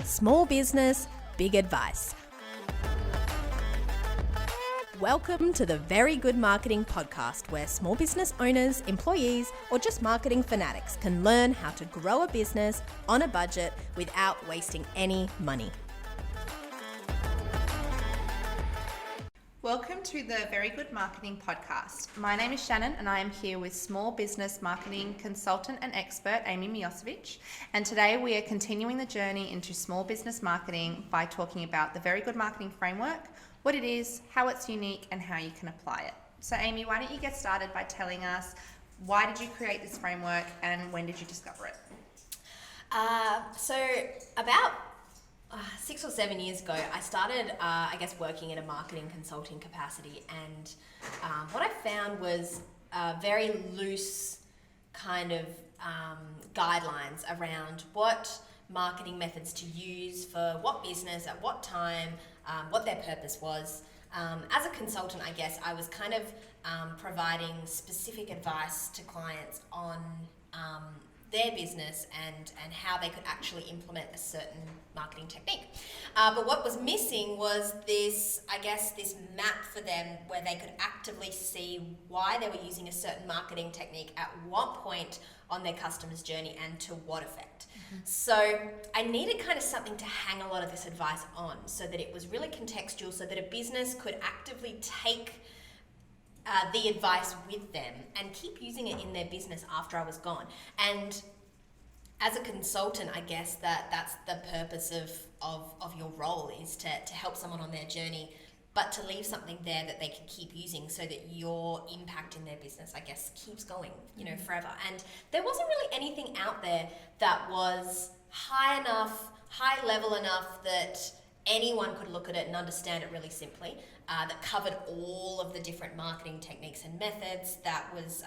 Small business, big advice. Welcome to the Very Good Marketing Podcast, where small business owners, employees, or just marketing fanatics can learn how to grow a business on a budget without wasting any money. Welcome to the Very Good Marketing Podcast. My name is Shannon and I am here with small business marketing consultant and expert Amy Mijosevic. And today we are continuing the journey into small business marketing by talking about the Very Good Marketing Framework, what it is, how it's unique, and how you can apply it. So Amy, why don't you get started by telling us why did you create this framework and when did you discover it? So about 6 or 7 years ago, I started, working in a marketing consulting capacity, and what I found was very loose kind of guidelines around what marketing methods to use for what business at what time, what their purpose was. As a consultant, I guess I was kind of providing specific advice to clients on their business and how they could actually implement a certain marketing technique. But what was missing was this map for them where they could actively see why they were using a certain marketing technique at what point on their customer's journey and to what effect. Mm-hmm. So I needed kind of something to hang a lot of this advice on so that it was really contextual, so that a business could actively take the advice with them and keep using it in their business after I was gone. And as a consultant, I guess that's the purpose of your role, is to help someone on their journey, but to leave something there that they can keep using so that your impact in their business, I guess, keeps going, forever. And there wasn't really anything out there that was high level enough that anyone could look at it and understand it really simply, that covered all of the different marketing techniques and methods, that was,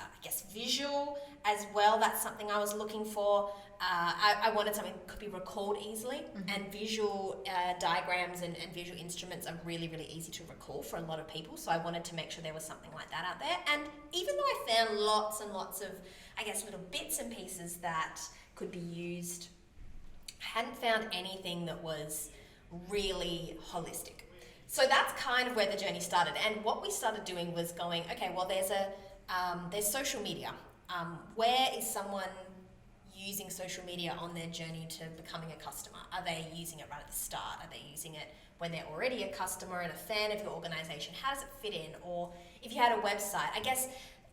visual as well. That's something I was looking for. I wanted something that could be recalled easily, and visual diagrams and visual instruments are really, really easy to recall for a lot of people, so I wanted to make sure there was something like that out there. And even though I found lots and lots of, little bits and pieces that could be used, I hadn't found anything that was really holistic. So that's kind of where the journey started. And what we started doing was going, okay, well, there's social media. Where is someone using social media on their journey to becoming a customer? Are they using it right at the start? Are they using it when they're already a customer and a fan of your organization? How does it fit in? Or if you had a website, I guess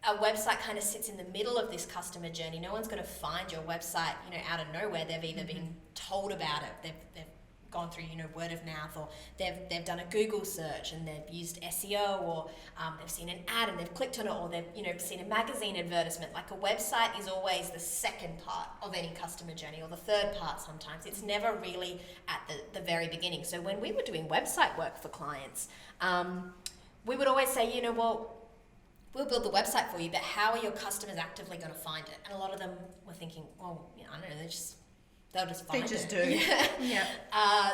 a website kind of sits in the middle of this customer journey. No one's going to find your website, out of nowhere. They've either been told about it, they've gone through, word of mouth, or they've done a Google search and they've used SEO, or they've seen an ad and they've clicked on it, or they've seen a magazine advertisement. Like, a website is always the second part of any customer journey, or the third part sometimes. It's never really at the very beginning. So when we were doing website work for clients, we would always say, well, we'll build the website for you, but how are your customers actively going to find it? And a lot of them were thinking, well, I don't know, they'll just find it. They just do. Yeah.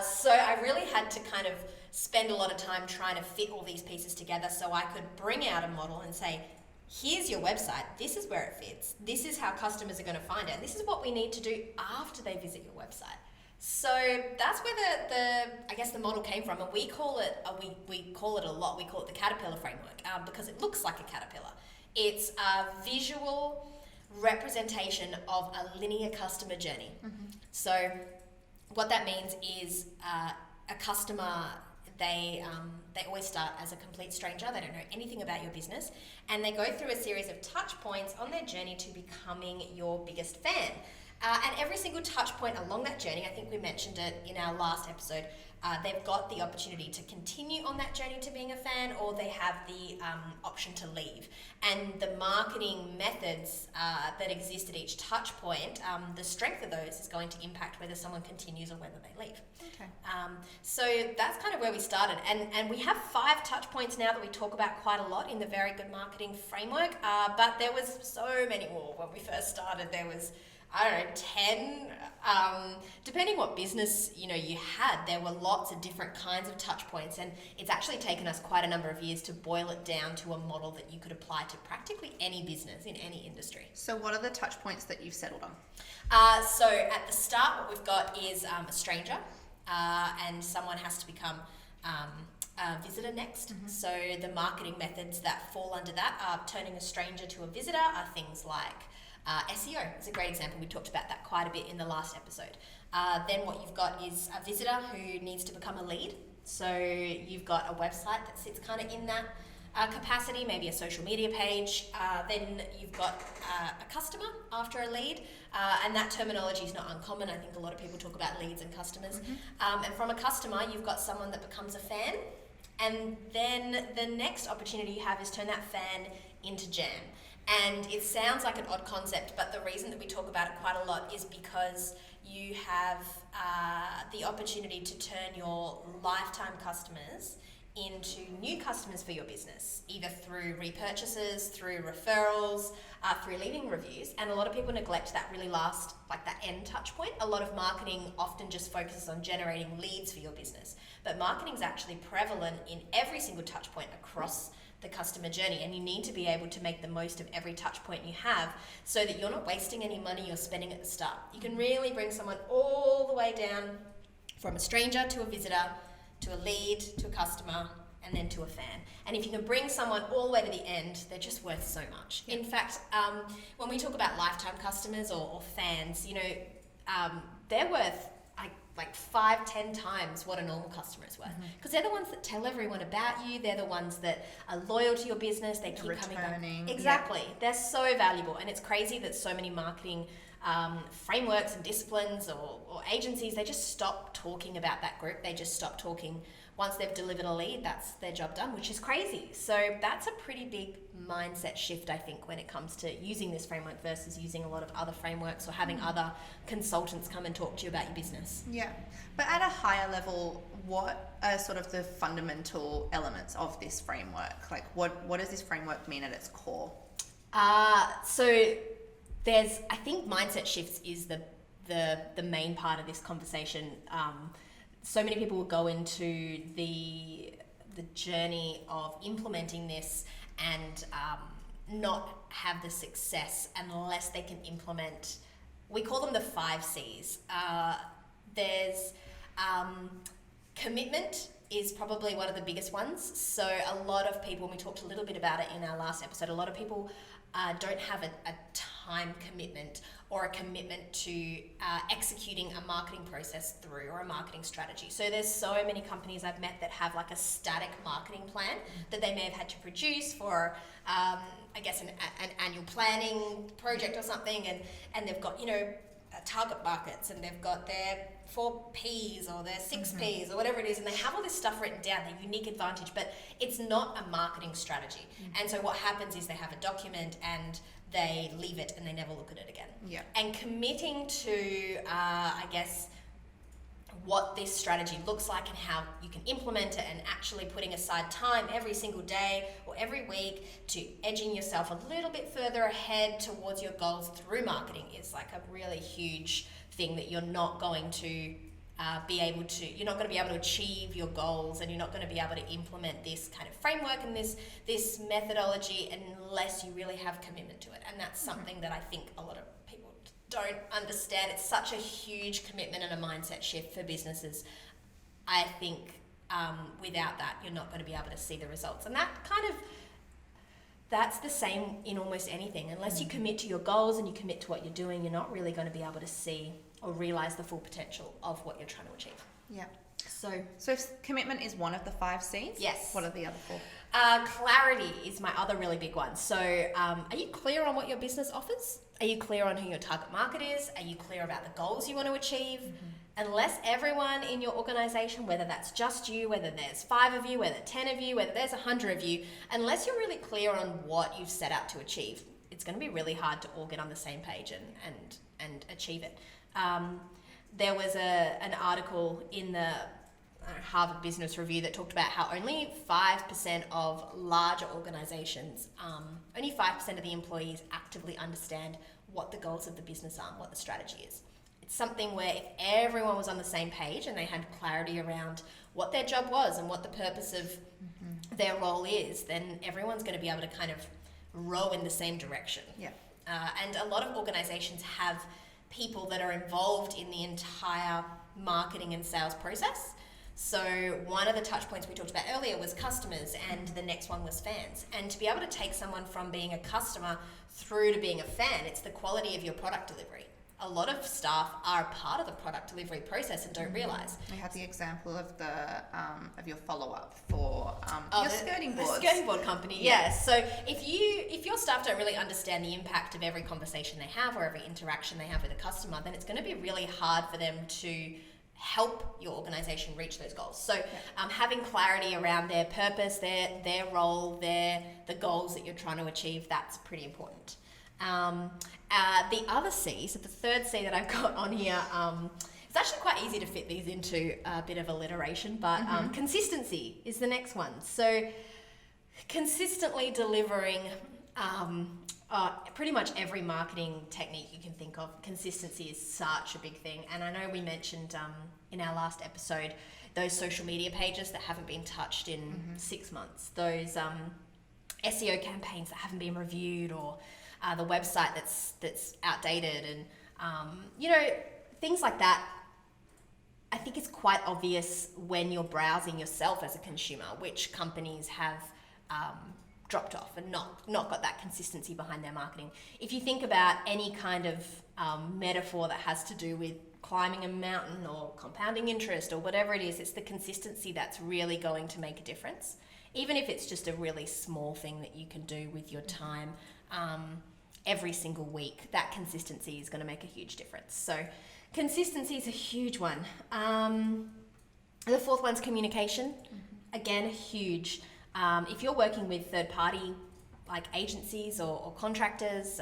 So I really had to kind of spend a lot of time trying to fit all these pieces together so I could bring out a model and say, here's your website, this is where it fits, this is how customers are going to find it, and this is what we need to do after they visit your website. So that's where the model came from, and we call it a lot. We call it the caterpillar framework, because it looks like a caterpillar. It's a visual representation of a linear customer journey. So what that means is a customer, they always start as a complete stranger. They don't know anything about your business, and they go through a series of touch points on their journey to becoming your biggest fan. And every single touch point along that journey, I think we mentioned it in our last episode, they've got the opportunity to continue on that journey to being a fan, or they have the option to leave. And the marketing methods that exist at each touch point, the strength of those is going to impact whether someone continues or whether they leave. Okay. So that's kind of where we started. And we have 5 touch points now that we talk about quite a lot in the Very Good Marketing Framework, but there was so many more when we first started. There was, 10, depending what business, you had, there were lots of different kinds of touch points, and it's actually taken us quite a number of years to boil it down to a model that you could apply to practically any business in any industry. So what are the touch points that you've settled on? So at the start, what we've got is a stranger. and someone has to become a visitor next. So the marketing methods that fall under that are turning a stranger to a visitor are things like SEO is a great example. We talked about that quite a bit in the last episode. Then what you've got is a visitor who needs to become a lead. So you've got a website that sits kind of in that capacity, maybe a social media page. Then you've got a customer after a lead, and that terminology is not uncommon. I think a lot of people talk about leads and customers. And from a customer, you've got someone that becomes a fan, and then the next opportunity you have is turn that fan into jam. And it sounds like an odd concept, but the reason that we talk about it quite a lot is because you have the opportunity to turn your lifetime customers into new customers for your business, either through repurchases, through referrals, through leaving reviews. And a lot of people neglect that really last, like that end touch point. A lot of marketing often just focuses on generating leads for your business, but marketing is actually prevalent in every single touch point across the customer journey, and you need to be able to make the most of every touch point you have so that you're not wasting any money you're spending at the start. You can really bring someone all the way down from a stranger to a visitor, to a lead, to a customer, and then to a fan. And if you can bring someone all the way to the end, they're just worth so much. In fact, when we talk about lifetime customers or fans, you know, they're worth like 5-10 times what a normal customer is worth, because they're the ones that tell everyone about you. They're the ones that are loyal to your business. They keep coming back. Exactly. They're so valuable, and it's crazy that so many marketing frameworks and disciplines or agencies, they just stop talking about that group. They just stop talking once they've delivered a lead. That's their job done, which is crazy. So that's a pretty big mindset shift, I think, when it comes to using this framework versus using a lot of other frameworks or having other consultants come and talk to you about your business. Yeah, but at a higher level, what are sort of the fundamental elements of this framework? Like what does this framework mean at its core? So there's, I think mindset shifts is the main part of this conversation. So many people will go into the journey of implementing this and not have the success unless they can implement, we call them the 5 C's. There's commitment is probably one of the biggest ones. So a lot of people, and we talked a little bit about it in our last episode, a lot of people don't have a time commitment or a commitment to executing a marketing process through or a marketing strategy. So there's so many companies I've met that have like a static marketing plan that they may have had to produce for, I guess, an annual planning project or something, and they've got, you know, target markets, and they've got their 4 Ps or their 6 Ps or whatever it is, and they have all this stuff written down, their unique advantage, but it's not a marketing strategy. And so what happens is they have a document and they leave it and they never look at it again. Yeah. And committing to, I guess, what this strategy looks like and how you can implement it, and actually putting aside time every single day or every week to edging yourself a little bit further ahead towards your goals through marketing is like a really huge thing that you're not going to you're not going to be able to achieve your goals, and you're not going to be able to implement this kind of framework and this methodology unless you really have commitment to it. And that's something that I think a lot of people don't understand. It's such a huge commitment and a mindset shift for businesses. I think without that, you're not going to be able to see the results. And that's the same in almost anything. Unless you commit to your goals and you commit to what you're doing, you're not really going to be able to see or realize the full potential of what you're trying to achieve. Yeah. So if commitment is one of the 5 C's, yes. What are the other 4? Clarity is my other really big one. So are you clear on what your business offers? Are you clear on who your target market is? Are you clear about the goals you want to achieve? Unless everyone in your organization, whether that's just you, whether there's 5 of you, whether 10 of you, whether there's 100 of you, unless you're really clear on what you've set out to achieve, it's going to be really hard to all get on the same page and achieve it. There was an article in the Harvard Business Review that talked about how only 5% of larger organizations, only 5% of the employees actively understand what the goals of the business are and what the strategy is. It's something where if everyone was on the same page and they had clarity around what their job was and what the purpose of their role is, then everyone's going to be able to kind of row in the same direction. Yeah. And a lot of organizations have people that are involved in the entire marketing and sales process. So one of the touch points we talked about earlier was customers, and the next one was fans. And to be able to take someone from being a customer through to being a fan, it's the quality of your product delivery. A lot of staff are a part of the product delivery process and don't realise. We have the example of of your follow-up for your skirting boards. The skirting board company, yes. So if your staff don't really understand the impact of every conversation they have or every interaction they have with a customer, then it's going to be really hard for them to help your organisation reach those goals. So having clarity around their purpose, their role, the goals that you're trying to achieve, that's pretty important. The other C, so the third C that I've got on here, it's actually quite easy to fit these into a bit of alliteration, but consistency is the next one. So consistently delivering pretty much every marketing technique you can think of. Consistency is such a big thing. And I know we mentioned in our last episode those social media pages that haven't been touched in 6 months, those SEO campaigns that haven't been reviewed, or the website that's outdated, and things like that. I think it's quite obvious when you're browsing yourself as a consumer which companies have dropped off and not got that consistency behind their marketing. If you think about any kind of metaphor that has to do with climbing a mountain or compounding interest or whatever it is, it's the consistency that's really going to make a difference. Even if it's just a really small thing that you can do with your time every single week, that consistency is going to make a huge difference. So consistency is a huge one. The fourth one's communication. Again, huge. If you're working with third-party like agencies or contractors,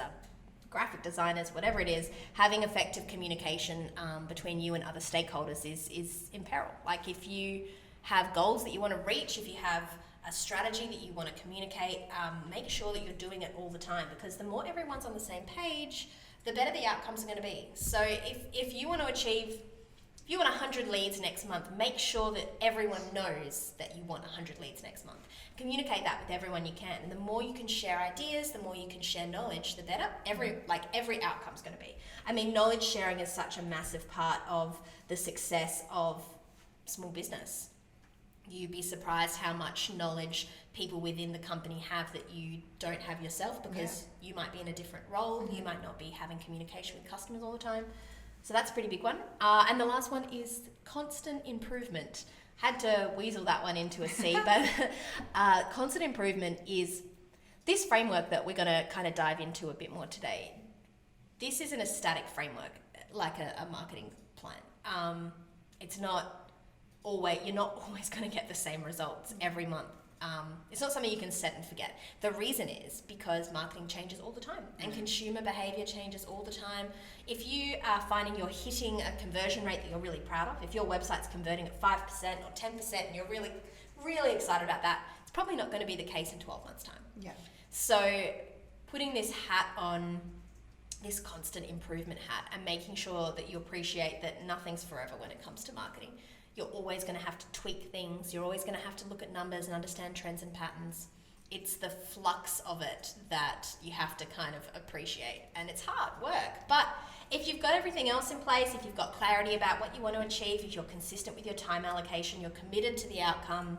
graphic designers, whatever it is, having effective communication between you and other stakeholders is in peril. Like if you have goals that you want to reach, if you have a strategy that you want to communicate, make sure that you're doing it all the time, because the more everyone's on the same page, the better the outcomes are going to be. So if you want to achieve, if you want 100 leads next month, make sure that everyone knows that you want 100 leads next month. Communicate that with everyone you can. And the more you can share ideas, the more you can share knowledge, the better every outcome's going to be. I mean, knowledge sharing is such a massive part of the success of small business. You'd be surprised how much knowledge people within the company have that you don't have yourself, because you might be in a different role, you might not be having communication with customers all the time. So that's a pretty big one. And the last one is constant improvement. Had to weasel that one into a C, but constant improvement is this framework that we're going to kind of dive into a bit more today. This isn't a static framework like a marketing plan. It's not always, you're not always going to get the same results every month. It's not something you can set and forget. The reason is because marketing changes all the time and consumer behavior changes all the time. If you are finding you're hitting a conversion rate that you're really proud of, if your website's converting at 5% or 10% and you're really, really excited about that, it's probably not going to be the case in 12 months' time. Yeah. So putting this hat on, this constant improvement hat, and making sure that you appreciate that nothing's forever when it comes to marketing. You're always going to have to tweak things. You're always going to have to look at numbers and understand trends and patterns. It's the flux of it that you have to kind of appreciate. And it's hard work. But if you've got everything else in place, if you've got clarity about what you want to achieve, if you're consistent with your time allocation, you're committed to the outcome,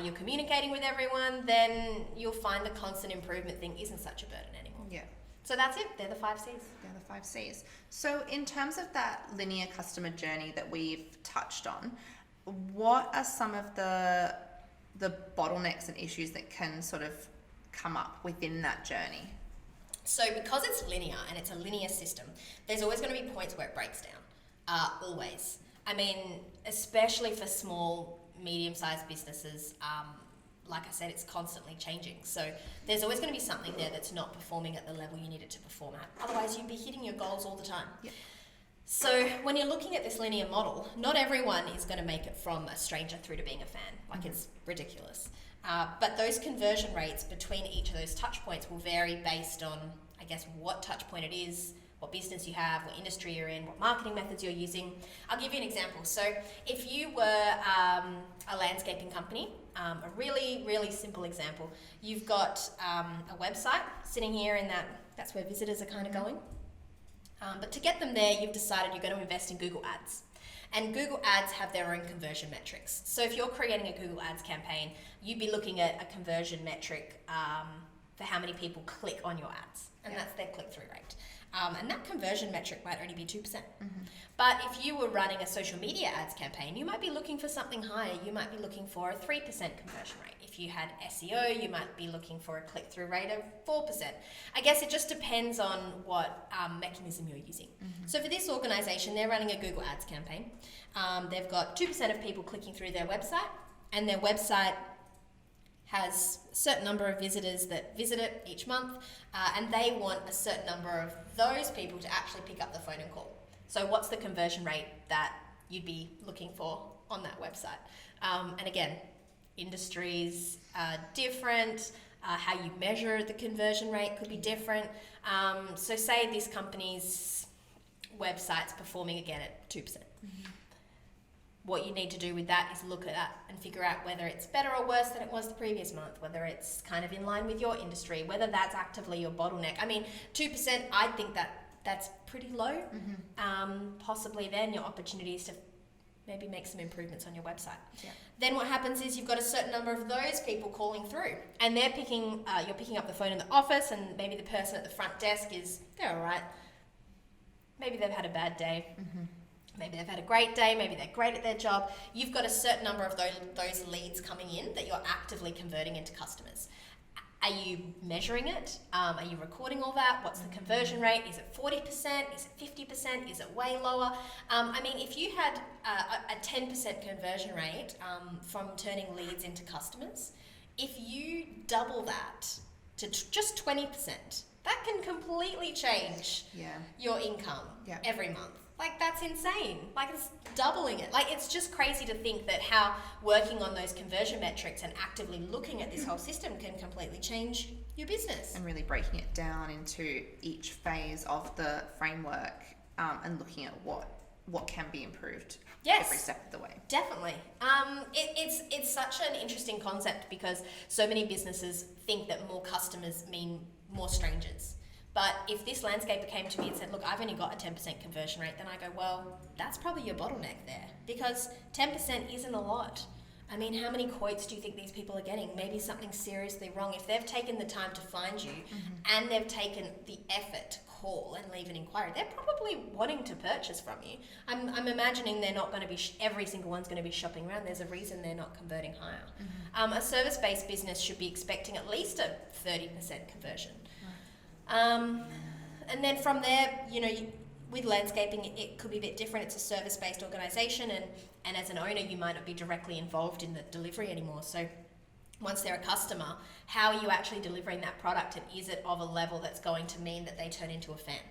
you're communicating with everyone, then you'll find the constant improvement thing isn't such a burden anymore. Yeah. So that's it. They're the 5 C's. They're the 5 C's. So in terms of that linear customer journey that we've touched on, what are some of the bottlenecks and issues that can sort of come up within that journey? So because it's linear and it's a linear system, there's always going to be points where it breaks down. Always. I mean, especially for small, medium-sized businesses, like I said, it's constantly changing. So there's always going to be something there that's not performing at the level you need it to perform at. Otherwise, you'd be hitting your goals all the time. Yep. So when you're looking at this linear model, not everyone is going to make it from a stranger through to being a fan. Like, it's ridiculous. But those conversion rates between each of those touch points will vary based on, I guess, what touch point it is, what business you have, what industry you're in, what marketing methods you're using. I'll give you an example. So if you were a landscaping company, a really, really simple example, you've got a website sitting here in that's where visitors are kind of going. But to get them there, you've decided you're going to invest in Google Ads. And Google Ads have their own conversion metrics. So if you're creating a Google Ads campaign, you'd be looking at a conversion metric for how many people click on your ads, and that's their click-through rate. And that conversion metric might only be 2%. But if you were running a social media ads campaign, you might be looking for something higher. You might be looking for a 3% conversion rate. If you had SEO, you might be looking for a click-through rate of 4%. I guess it just depends on what mechanism you're using. So for this organization, they're running a Google Ads campaign. They've got 2% of people clicking through their website, and their website has a certain number of visitors that visit it each month, and they want a certain number of those people to actually pick up the phone and call. So what's the conversion rate that you'd be looking for on that website? And again, industries are different, how you measure the conversion rate could be different. So say this company's website's performing again at 2%. What you need to do with that is look at that and figure out whether it's better or worse than it was the previous month, whether it's kind of in line with your industry, whether that's actively your bottleneck. I mean, 2%, I think that's pretty low. Possibly then your opportunity is to maybe make some improvements on your website. Then what happens is you've got a certain number of those people calling through, and you're picking up the phone in the office, and maybe the person at the front desk they're all right. Maybe they've had a bad day. Maybe they've had a great day, maybe they're great at their job. You've got a certain number of those leads coming in that you're actively converting into customers. Are you measuring it? Are you recording all that? What's the conversion rate? Is it 40%? Is it 50%? Is it way lower? I mean, if you had a 10% conversion rate from turning leads into customers, if you double that to just 20%, that can completely change your income every month. Like, that's insane. Like, it's doubling it. Like, it's just crazy to think that how working on those conversion metrics and actively looking at this whole system can completely change your business. And really breaking it down into each phase of the framework and looking at what can be improved every step of the way. Definitely. It's such an interesting concept because so many businesses think that more customers mean more strangers. But if this landscaper came to me and said, look, I've only got a 10% conversion rate, then I go, well, that's probably your bottleneck there, because 10% isn't a lot. I mean, how many quotes do you think these people are getting? Maybe something's seriously wrong. If they've taken the time to find you and they've taken the effort to call and leave an inquiry, they're probably wanting to purchase from you. I'm imagining they're not going to be, every single one's going to be shopping around. There's a reason they're not converting higher. A service-based business should be expecting at least a 30% conversion. And then from there, with landscaping, it could be a bit different. It's a service-based organisation, and as an owner, you might not be directly involved in the delivery anymore. So once they're a customer, how are you actually delivering that product, and is it of a level that's going to mean that they turn into a fan?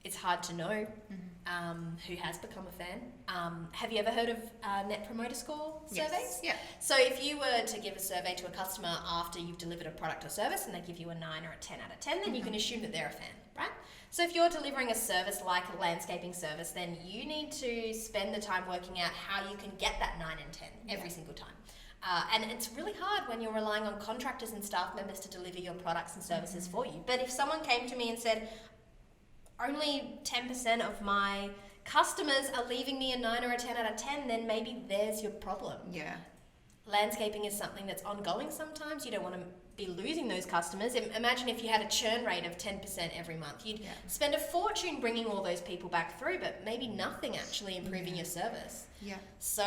It's hard to know who has become a fan. Have you ever heard of Net Promoter Score surveys? Yes. Yeah. So if you were to give a survey to a customer after you've delivered a product or service and they give you a 9 or a 10 out of 10, then you can assume that they're a fan, right? So if you're delivering a service like a landscaping service, then you need to spend the time working out how you can get that 9 and 10 every single time. And it's really hard when you're relying on contractors and staff members to deliver your products and services for you. But if someone came to me and said, only 10% of my customers are leaving me a 9 or a 10 out of 10, then maybe there's your problem. Yeah. Landscaping is something that's ongoing sometimes. You don't want to be losing those customers. Imagine if you had a churn rate of 10% every month. You'd spend a fortune bringing all those people back through, but maybe nothing actually improving your service. Yeah. So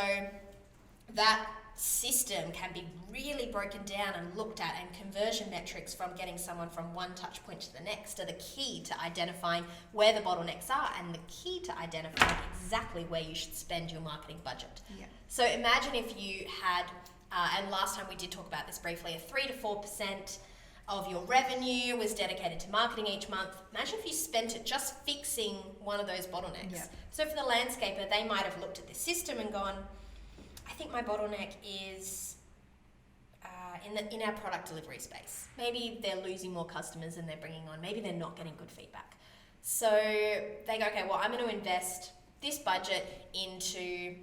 that system can be really broken down and looked at, and conversion metrics from getting someone from one touch point to the next are the key to identifying where the bottlenecks are and the key to identifying exactly where you should spend your marketing budget. Yeah. So imagine if you had, and last time we did talk about this briefly, a 3 to 4% of your revenue was dedicated to marketing each month. Imagine if you spent it just fixing one of those bottlenecks. Yeah. So for the landscaper, they might have looked at the system and gone, I think my bottleneck is in our product delivery space. Maybe they're losing more customers than they're bringing on. Maybe they're not getting good feedback. So they go, okay, well, I'm going to invest this budget into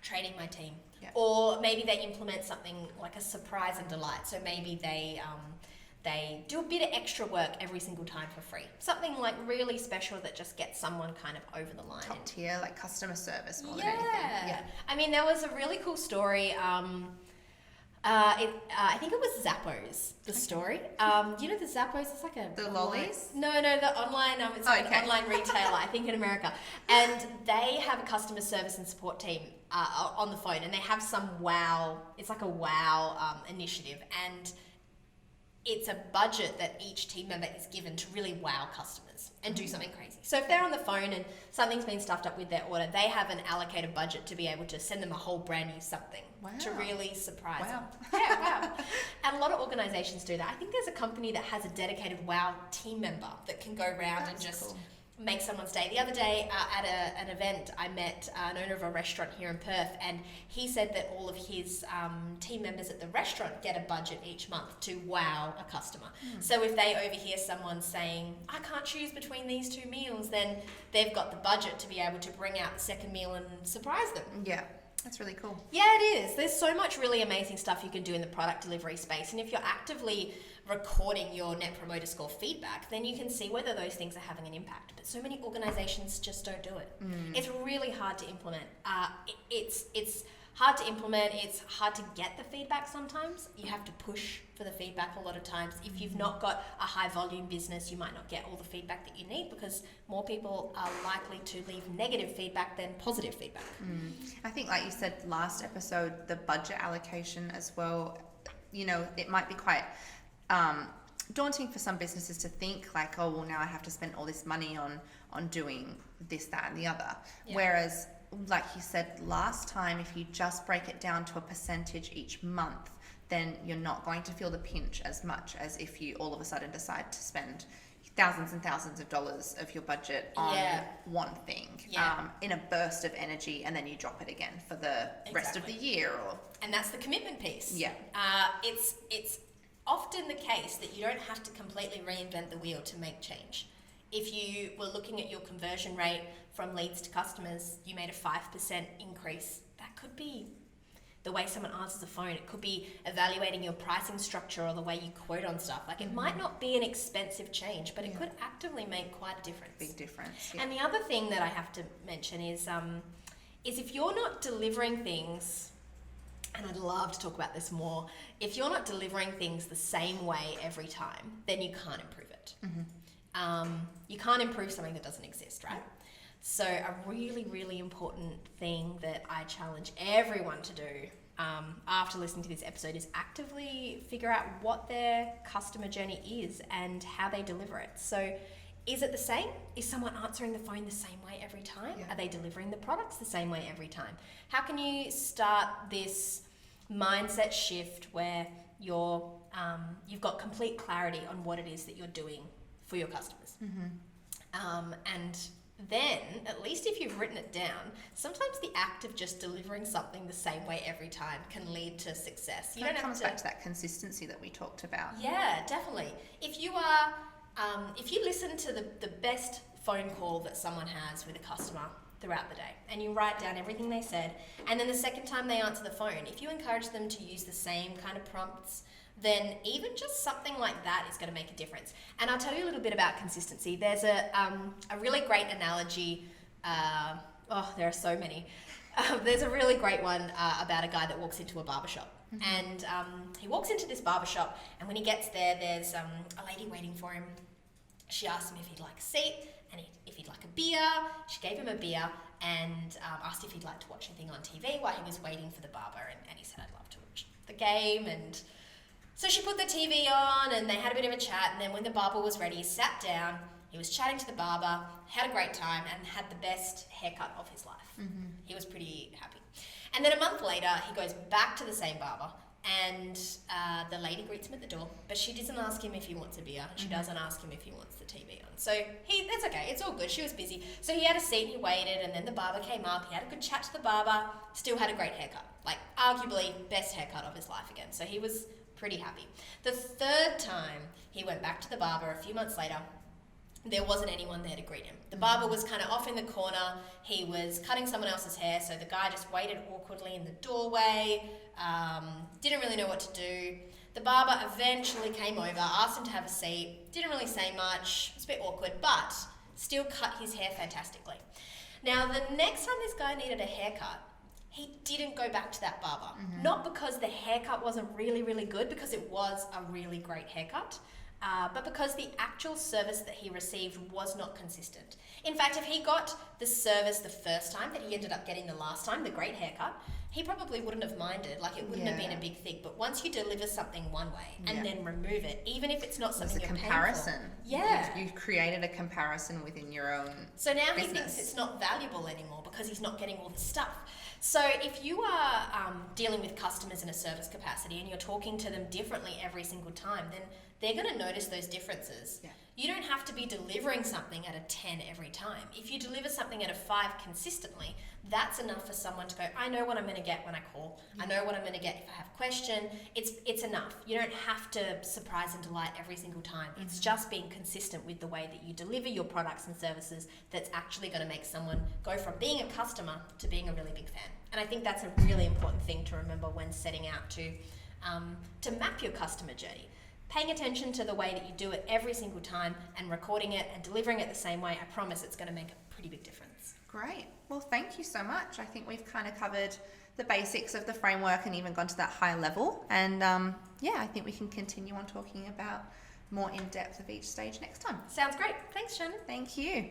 training my team. Yeah. Or maybe they implement something like a surprise and delight. So maybe they they do a bit of extra work every single time for free. Something like really special that just gets someone kind of over the line. Top tier, like customer service more than anything. Yeah. I mean, there was a really cool story. I think it was Zappos, the story. You know the Zappos? It's like the lollies? No, the online, it's like an online retailer, I think in America. And they have a customer service and support team on the phone, and they have some it's like a wow initiative. And it's a budget that each team member is given to really wow customers and do something crazy. So if they're on the phone and something's been stuffed up with their order, they have an allocated budget to be able to send them a whole brand new something to really surprise them. Yeah, wow. And a lot of organizations do that. I think there's a company that has a dedicated wow team member that can go around and just make someone's day. The other day at an event, I met an owner of a restaurant here in Perth, and he said that all of his team members at the restaurant get a budget each month to wow a customer. So if they overhear someone saying, I can't choose between these two meals, then they've got the budget to be able to bring out the second meal and surprise them. Yeah. That's really cool. Yeah, it is. There's so much really amazing stuff you can do in the product delivery space. And if you're actively recording your Net Promoter Score feedback, then you can see whether those things are having an impact. But so many organizations just don't do it. It's really hard to implement. It's hard to implement. It's hard to get the feedback sometimes. You have to push for the feedback a lot of times. If you've not got a high volume business, you might not get all the feedback that you need, because more people are likely to leave negative feedback than positive feedback. I think, like you said last episode, the budget allocation as well, you know, it might be quite daunting for some businesses to think like, oh, well, now I have to spend all this money on doing this, that, and the other. Yeah. Whereas, like you said last time, if you just break it down to a percentage each month, then you're not going to feel the pinch as much as if you all of a sudden decide to spend thousands and thousands of dollars of your budget on one thing in a burst of energy, and then you drop it again for the rest of the year. And that's the commitment piece. Yeah. It's often the case that you don't have to completely reinvent the wheel to make change. If you were looking at your conversion rate from leads to customers, you made a 5% increase. That could be the way someone answers the phone. It could be evaluating your pricing structure or the way you quote on stuff. Like, it might not be an expensive change, but it could actively make quite a difference. Big difference. Yeah. And the other thing that I have to mention is if you're not delivering things, and I'd love to talk about this more, if you're not delivering things the same way every time, then you can't improve it. You can't improve something that doesn't exist, right? So a really, really important thing that I challenge everyone to do after listening to this episode is actively figure out what their customer journey is and how they deliver it. So is it the same? Is someone answering the phone the same way every time? Yeah. Are they delivering the products the same way every time? How can you start this mindset shift where you've got complete clarity on what it is that you're doing for your customers? And then, at least if you've written it down, sometimes the act of just delivering something the same way every time can lead to success. That comes back to that consistency that we talked about. Yeah, definitely. If you listen to the best phone call that someone has with a customer throughout the day, and you write down everything they said, and then the second time they answer the phone, if you encourage them to use the same kind of prompts, then even just something like that is going to make a difference. And I'll tell you a little bit about consistency. There's a really great analogy. There are so many. There's a really great one about a guy that walks into a barbershop. And he walks into this barbershop, and when he gets there, there's a lady waiting for him. She asked him if he'd like a seat and if he'd like a beer. She gave him a beer and asked if he'd like to watch anything on TV while he was waiting for the barber. And he said, I'd love to watch the game. And so she put the TV on, and they had a bit of a chat, and then when the barber was ready, he sat down, he was chatting to the barber, had a great time, and had the best haircut of his life. He was pretty happy. And then a month later, he goes back to the same barber, and the lady greets him at the door, but she doesn't ask him if he wants a beer, and she doesn't ask him if he wants the TV on. So that's okay, it's all good, she was busy. So he had a seat, he waited, and then the barber came up, he had a good chat to the barber, still had a great haircut. Like, arguably, best haircut of his life again. So he was pretty happy. The third time he went back to the barber a few months later, there wasn't anyone there to greet him. The barber was kind of off in the corner. He was cutting someone else's hair, so the guy just waited awkwardly in the doorway, didn't really know what to do. The barber eventually came over, asked him to have a seat, didn't really say much, it was a bit awkward, but still cut his hair fantastically. Now, the next time this guy needed a haircut, he didn't go back to that barber. Not because the haircut wasn't really, really good, because it was a really great haircut, but because the actual service that he received was not consistent. In fact, if he got the service the first time that he ended up getting the last time, the great haircut, he probably wouldn't have minded, like it wouldn't have been a big thing. But once you deliver something one way and then remove it, even if it's not something It's a you're comparison. paying for, yeah. You've created a comparison within your own So now business. he thinks it's not valuable anymore because he's not getting all this stuff. So if you are dealing with customers in a service capacity and you're talking to them differently every single time, then they're going to notice those differences. Yeah. You don't have to be delivering something at a 10 every time. If you deliver something at a 5 consistently, that's enough for someone to go, I know what I'm going to get when I call. I know what I'm going to get if I have a question. It's enough. You don't have to surprise and delight every single time. It's just being consistent with the way that you deliver your products and services that's actually going to make someone go from being a customer to being a really big fan. And I think that's a really important thing to remember when setting out to map your customer journey. Paying attention to the way that you do it every single time and recording it and delivering it the same way, I promise it's going to make a pretty big difference. Great. Well, thank you so much. I think we've kind of covered the basics of the framework and even gone to that high level. And I think we can continue on talking about more in depth of each stage next time. Sounds great. Thanks, Shannon. Thank you.